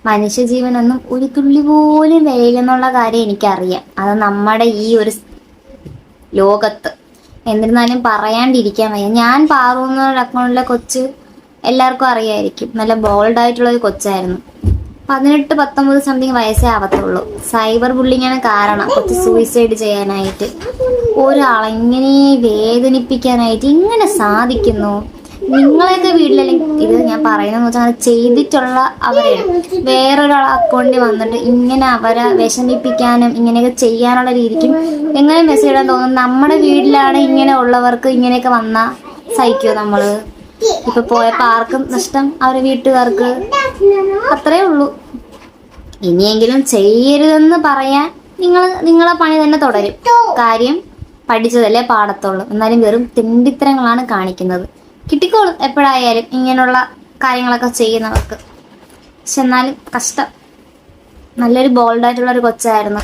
മനുഷ്യജീവനൊന്നും ഒരു തുള്ളി പോലും വിലയില്ലെന്നുള്ള കാര്യം എനിക്കറിയാം. അത് നമ്മുടെ ഈ ഒരു ലോകത്ത്. എന്നിരുന്നാലും പറയാണ്ടിരിക്കാൻ വയ്യ. ഞാൻ പാറു എന്ന അക്കൗണ്ടിലെ കൊച്ച് എല്ലാവർക്കും അറിയായിരിക്കും. നല്ല ബോൾഡ് ആയിട്ടുള്ള ഒരു കൊച്ചായിരുന്നു. 18-19 സംതിങ് വയസ്സേ ആവത്തുള്ളൂ. സൈബർ ബുള്ളിങ്ങാണ് കാരണം കൊച്ച് സൂയിസൈഡ് ചെയ്യാനായിട്ട്. ഒരാളെ ഇങ്ങനെ വേദനിപ്പിക്കാനായിട്ട് ഇങ്ങനെ സാധിക്കുന്നു. നിങ്ങളെയൊക്കെ വീട്ടിലല്ലെങ്കിൽ ഇത് ഞാൻ പറയുന്നതെന്ന് വെച്ചാൽ അത് ചെയ്തിട്ടുള്ള അവരെയാണ് വേറൊരാൾ അക്കൗണ്ടിൽ വന്നിട്ട് ഇങ്ങനെ അവരെ വിഷമിപ്പിക്കാനും ഇങ്ങനെയൊക്കെ ചെയ്യാനുള്ള രീതിക്കും എങ്ങനെ മെസ്സേജ് ഇടാൻ തോന്നുന്നു. നമ്മുടെ വീട്ടിലാണ് ഇങ്ങനെ ഉള്ളവർക്ക് ഇങ്ങനെയൊക്കെ വന്നാൽ സഹിക്കുമോ നമ്മള്? ഇപ്പൊ പോയപ്പോൾ ആർക്കും നഷ്ടം? അവരെ വീട്ടുകാർക്ക്. അത്രേ ഉള്ളൂ. ഇനിയെങ്കിലും ചെയ്യരുതെന്ന് പറയാൻ നിങ്ങളെ പണി തന്നെ തുടരും. കാര്യം പഠിച്ചതല്ലേ പാടത്തുള്ളൂ. എന്നാലും വെറും തെണ്ടിത്തരങ്ങളാണ് കാണിക്കുന്നത്. കിട്ടിക്കോളും എപ്പോഴായാലും ഇങ്ങനെയുള്ള കാര്യങ്ങളൊക്കെ ചെയ്യുന്നവർക്ക്. പക്ഷെ എന്നാലും കഷ്ടം. നല്ലൊരു ബോൾഡായിട്ടുള്ള ഒരു കൊച്ചായിരുന്നു.